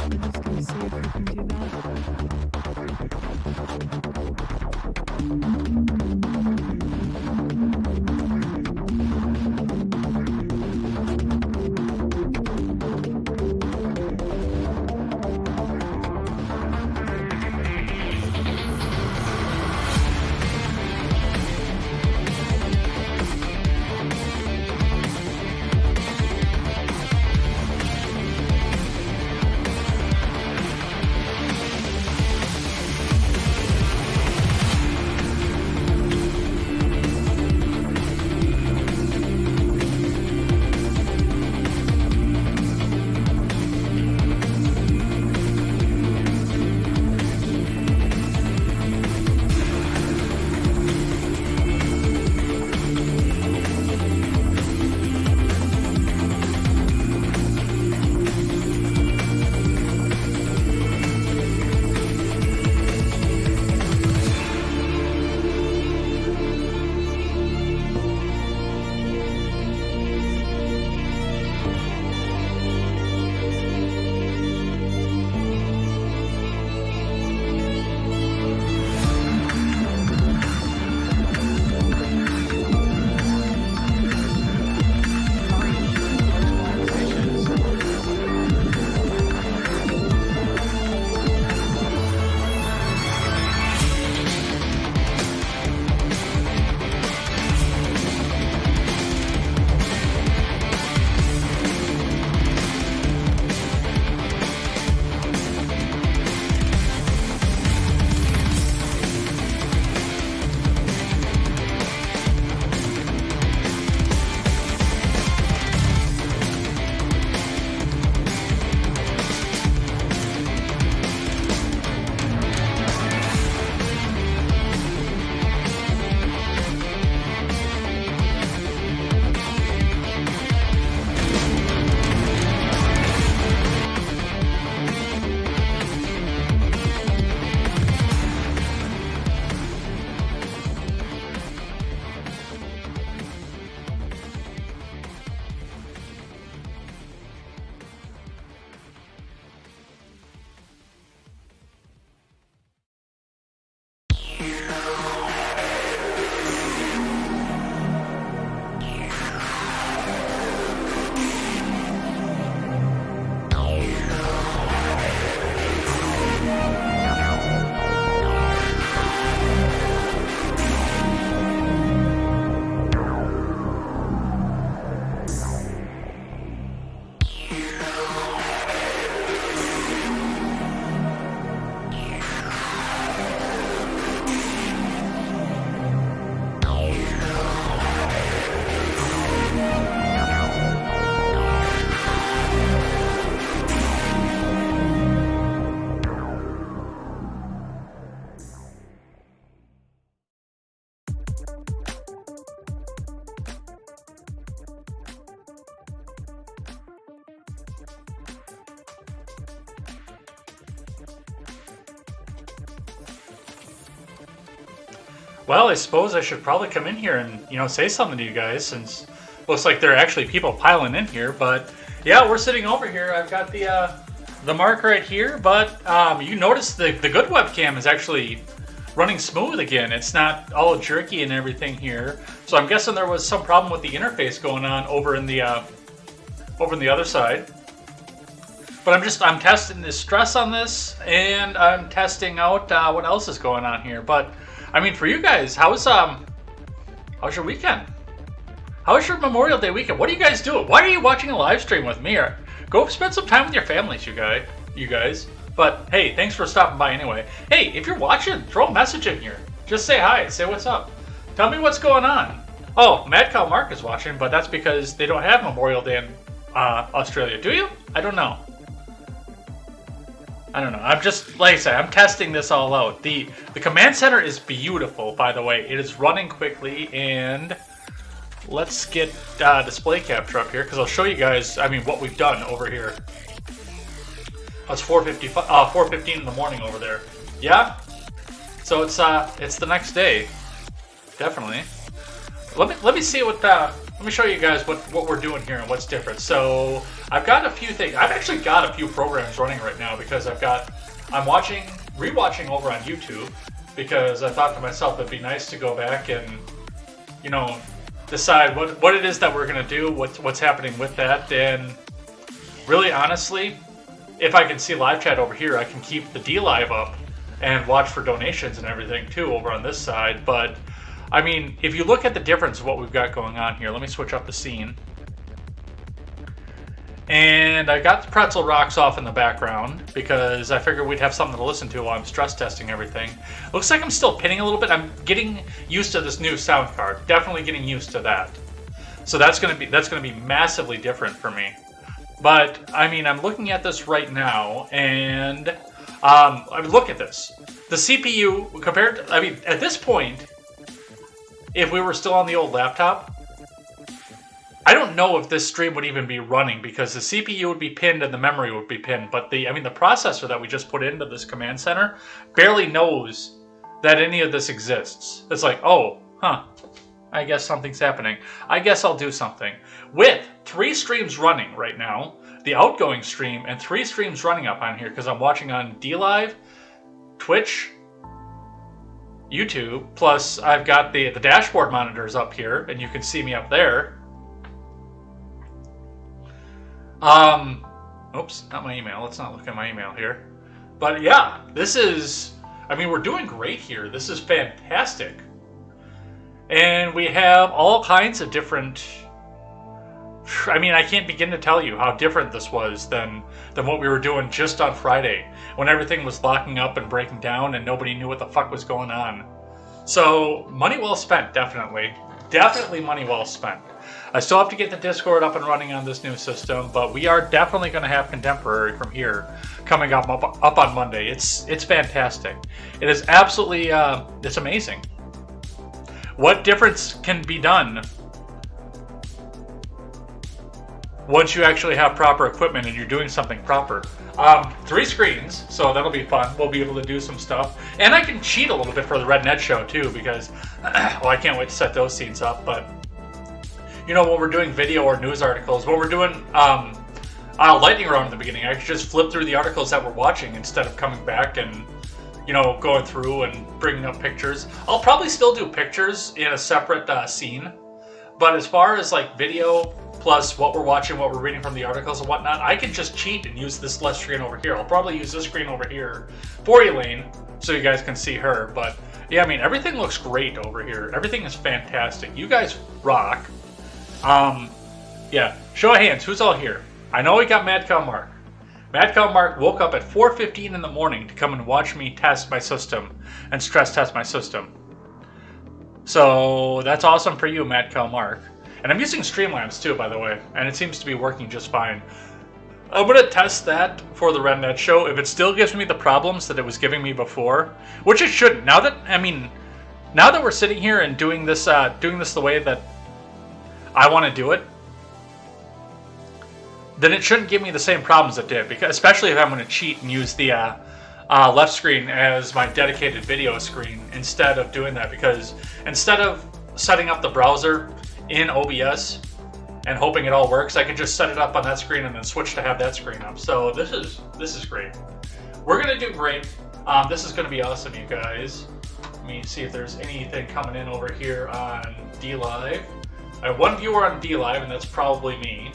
I'm just gonna see if I can do Well, I suppose I should probably come in here and, say something to you guys, since looks like there are actually people piling in here. But yeah, we're sitting over here. I've got the mark right here, but you notice the good webcam is actually running smooth again. It's not all jerky and everything here. So I'm guessing there was some problem with the interface going on over in the other side. But I'm testing the stress on this, and I'm testing out what else is going on here. But I mean, for you guys, how's your weekend? How's your Memorial Day weekend? What are you guys doing? Why are you watching a live stream with me? Or go spend some time with your families, you guys. But hey, thanks for stopping by anyway. Hey, if you're watching, throw a message in here. Just say hi, say what's up. Tell me what's going on. Oh, Mad Cow Mark is watching, but that's because they don't have Memorial Day in Australia. Do you? I don't know. I'm just, like I said, I'm testing this all out. The command center is beautiful, by the way. It is running quickly, and let's get display capture up here, because I'll show you guys, what we've done over here. It's 4:15 in the morning over there. Yeah? So it's the next day. Definitely. Let me see what let me show you guys what we're doing here and what's different. So I've got a few things. I've actually got a few programs running right now because I'm rewatching over on YouTube because I thought to myself it'd be nice to go back and, you know, decide what it is that we're gonna do, what's happening with that, and really honestly, if I can see live chat over here, I can keep the DLive up and watch for donations and everything too over on this side. But I mean, if you look at the difference of what we've got going on here, let me switch up the scene. And I got the pretzel rocks off in the background because I figured we'd have something to listen to while I'm stress testing everything. Looks like I'm still pinning a little bit. I'm getting used to this new sound card. Definitely getting used to that. So that's gonna be massively different for me. But I mean, I'm looking at this right now, and I mean, look at this. The CPU compared to, I mean, at this point, if we were still on the old laptop, I don't know if this stream would even be running because the CPU would be pinned and the memory would be pinned. But the processor that we just put into this command center barely knows that any of this exists. It's like, oh, huh, I guess something's happening. I guess I'll do something. With 3 streams running right now, the outgoing stream and 3 streams running up on here because I'm watching on DLive, Twitch, YouTube, plus I've got the dashboard monitors up here, and you can see me up there. Oops, not my email. Let's not look at my email here. But yeah, this is, I mean, we're doing great here. This is fantastic. And we have all kinds of different, I mean, I can't begin to tell you how different this was than what we were doing just on Friday when everything was locking up and breaking down and nobody knew what the fuck was going on. So money well spent, definitely. Definitely money well spent. I still have to get the Discord up and running on this new system, but we are definitely going to have Contemporary from here coming up on Monday. It's fantastic. It is absolutely, it's amazing. What difference can be done once you actually have proper equipment and you're doing something proper? 3 screens, so that'll be fun. We'll be able to do some stuff. And I can cheat a little bit for the Red Net show too, because, well, I can't wait to set those scenes up. But, you know, when we're doing video or news articles, when we're doing lightning round in the beginning, I could just flip through the articles that we're watching instead of coming back and, you know, going through and bringing up pictures. I'll probably still do pictures in a separate scene. But as far as like video, plus what we're watching, what we're reading from the articles and whatnot, I can just cheat and use this left screen over here. I'll probably use this screen over here for Elaine so you guys can see her. But yeah, I mean, everything looks great over here. Everything is fantastic. You guys rock. Yeah, show of hands, who's all here? I know we got Mad Cow Mark. Mad Cow Mark woke up at 4:15 in the morning to come and watch me test my system and stress test my system. So that's awesome for you, Mad Cow Mark. And I'm using Streamlabs too, by the way, and it seems to be working just fine. I'm going to test that for the RedNet show. If it still gives me the problems that it was giving me before, which it shouldn't. Now that we're sitting here and doing this the way that I want to do it, then it shouldn't give me the same problems it did. Because especially if I'm going to cheat and use the left screen as my dedicated video screen instead of doing that. Because instead of setting up the browser in OBS and hoping it all works, I can just set it up on that screen and then switch to have that screen up. So this is great. We're gonna do great. This is gonna be awesome, you guys. Let me see if there's anything coming in over here on DLive. I have 1 viewer on DLive, and that's probably me.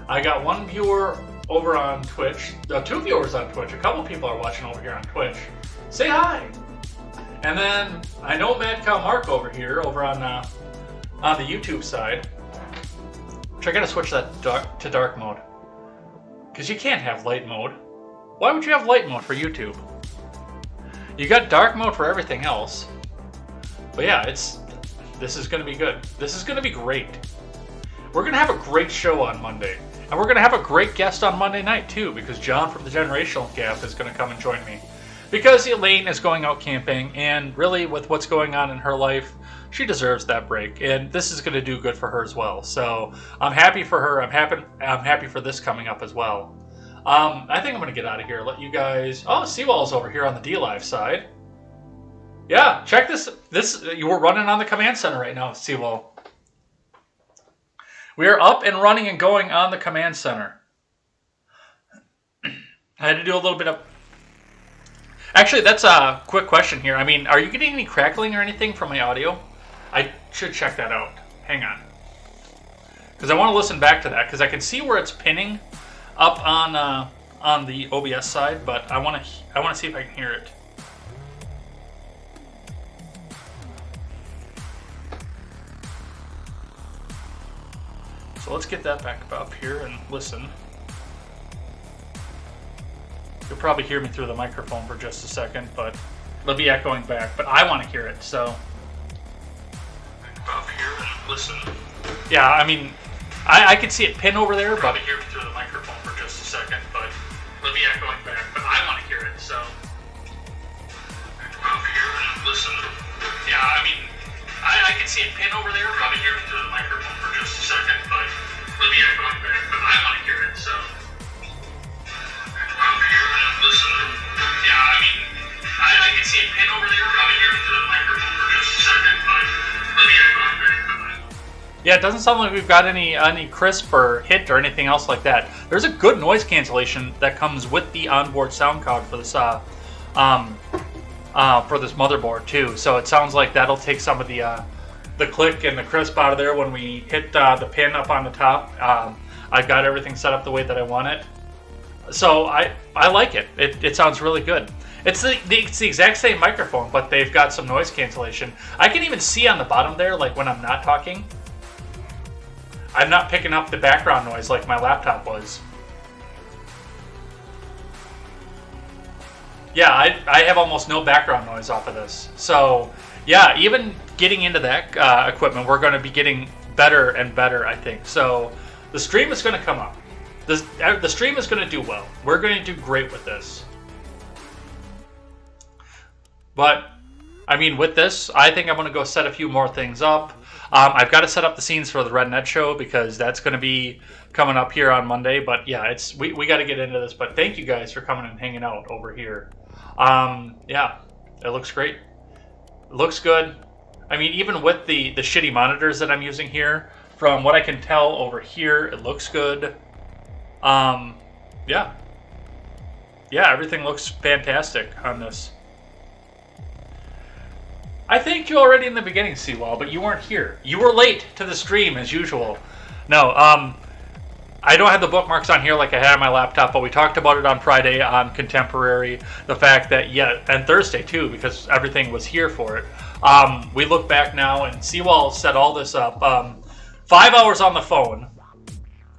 I got 1 viewer over on Twitch. 2 viewers on Twitch. A couple people are watching over here on Twitch. Say hi. And then I know Mad Cow Mark over here, over on the YouTube side. Which I gotta switch that to dark mode. Because you can't have light mode. Why would you have light mode for YouTube? You got dark mode for everything else. But yeah, this is gonna be good. This is gonna be great. We're gonna have a great show on Monday. And we're gonna have a great guest on Monday night too, because John from the Generational Gap is gonna come and join me. Because Elaine is going out camping, and really with what's going on in her life, she deserves that break, and this is going to do good for her as well. So I'm happy for her. I'm happy for this coming up as well. I think I'm going to get out of here. Let you guys. Oh, Seawall's over here on the DLive side. Yeah, check this. You were running on the command center right now, Seawall. We are up and running and going on the command center. I had to do a little bit of... Actually, that's a quick question here. I mean, are you getting any crackling or anything from my audio? I should check that out. Hang on. Because I want to listen back to that, because I can see where it's pinning up on the OBS side, but I want to see if I can hear it. So let's get that back up here and listen. You'll probably hear me through the microphone for just a second, but it'll be echoing back. But I want to hear it, so. Up here and listen. Yeah, I mean, I can see it pin over there, but probably hear me through the microphone for just a second, but it'll be echoing back. But I want to hear it, so. Up here and listen. Yeah, I mean, I can see it pin over there. Probably hear me through the microphone for just a second, but it'll be echoing back. But I want to hear it, so. Up here and listen. Yeah, I mean, I can see it pin over there. Probably hear me through the microphone for just a second, but it'll be echoing back. Yeah, it doesn't sound like we've got any crisp or hit or anything else like that. There's a good noise cancellation that comes with the onboard sound card for this motherboard too. So it sounds like that'll take some of the click and the crisp out of there when we hit the pin up on the top. I've got everything set up the way that I want it. So I like it. It sounds really good. It's the exact same microphone, but they've got some noise cancellation. I can even see on the bottom there, like when I'm not talking, I'm not picking up the background noise like my laptop was. Yeah, I have almost no background noise off of this. So, yeah, even getting into that equipment, we're going to be getting better and better, I think. So, the stream is going to come up. The stream is going to do well. We're going to do great with this. But, I mean, with this, I think I'm going to go set a few more things up. I've got to set up the scenes for the Red Net show because that's going to be coming up here on Monday. But yeah, we got to get into this. But thank you guys for coming and hanging out over here. Yeah, it looks great. It looks good. I mean, even with the shitty monitors that I'm using here, from what I can tell over here, it looks good. Yeah, everything looks fantastic on this. I thanked you already in the beginning, Seawall, but you weren't here. You were late to the stream, as usual. No, I don't have the bookmarks on here like I had on my laptop, but we talked about it on Friday on Contemporary. The fact that, yeah, and Thursday too, because everything was here for it. We look back now, and Seawall set all this up. 5 hours on the phone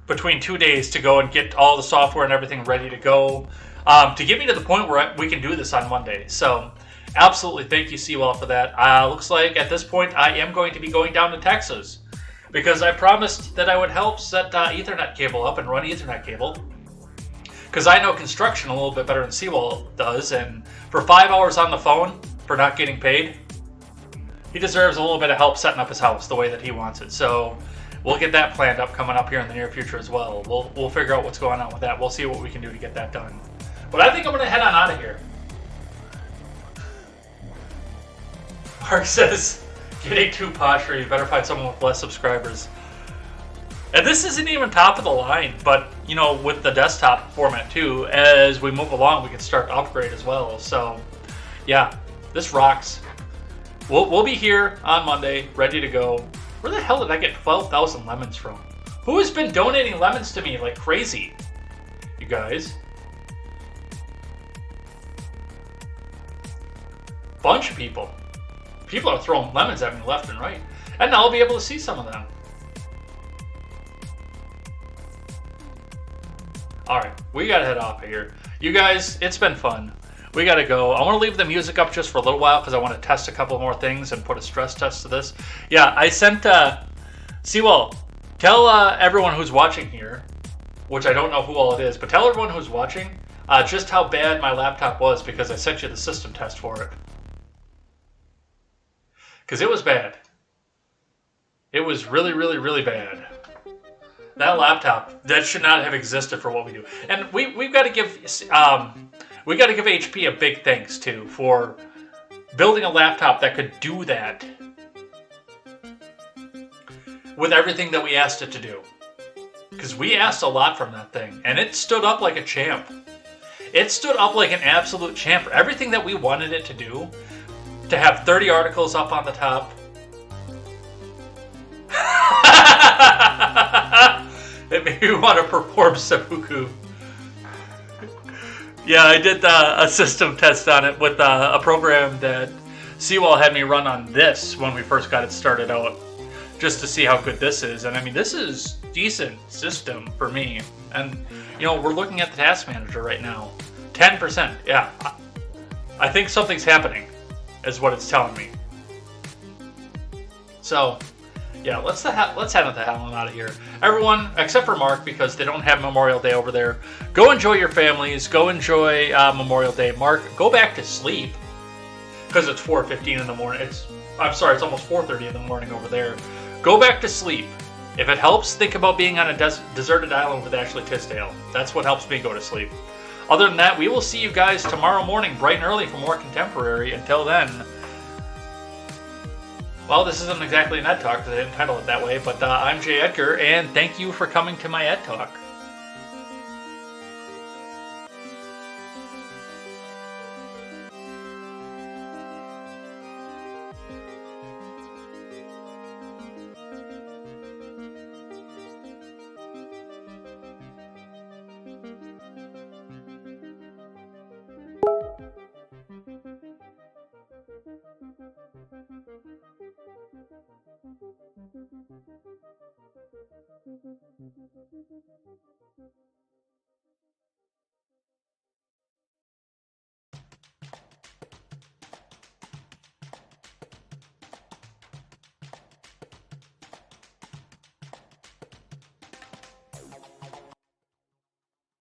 between 2 days to go and get all the software and everything ready to go to get me to the point where we can do this on Monday. So, absolutely, thank you, Seawall, for that. Looks like at this point I am going to be going down to Texas because I promised that I would help set Ethernet cable up and run Ethernet cable because I know construction a little bit better than Seawall does, and for 5 hours on the phone for not getting paid, he deserves a little bit of help setting up his house the way that he wants it. So we'll get that planned up coming up here in the near future as well. We'll figure out what's going on with that. We'll see what we can do to get that done. But I think I'm going to head on out of here. Mark says, getting too posh, or you better find someone with less subscribers. And this isn't even top of the line, but, you know, with the desktop format too, as we move along, we can start to upgrade as well. So, yeah, this rocks. We'll be here on Monday, ready to go. Where the hell did I get 12,000 lemons from? Who has been donating lemons to me like crazy? You guys. Bunch of people. People are throwing lemons at me left and right. And now I'll be able to see some of them. Alright, we gotta head off of here. You guys, it's been fun. We gotta go. I want to leave the music up just for a little while because I want to test a couple more things and put a stress test to this. Yeah, I sent... Seawall, tell everyone who's watching here, which I don't know who all it is, but tell everyone who's watching just how bad my laptop was because I sent you the system test for it. Because it was bad. It was really, really, really bad. That laptop, that should not have existed for what we do. And we've got to give HP a big thanks too for building a laptop that could do that with everything that we asked it to do. Because we asked a lot from that thing, and it stood up like a champ. It stood up like an absolute champ. Everything that we wanted it to do, to have 30 articles up on the top. It made me want to perform seppuku. Yeah, I did a system test on it with a program that Seawall had me run on this when we first got it started out, just to see how good this is. And I mean, this is decent system for me. And you know, we're looking at the task manager right now. 10%. Yeah, I think something's happening, is what it's telling me. So, yeah, let's head the hell out of here. Everyone, except for Mark, because they don't have Memorial Day over there, go enjoy your families. Go enjoy Memorial Day. Mark, go back to sleep, because it's 4:15 in the morning. I'm sorry, it's almost 4:30 in the morning over there. Go back to sleep. If it helps, think about being on a deserted island with Ashley Tisdale. That's what helps me go to sleep. Other than that, we will see you guys tomorrow morning, bright and early, for more Contemporary. Until then, well, this isn't exactly an Ed Talk because I didn't title it that way, but I'm Jay Edgar, and thank you for coming to my Ed Talk.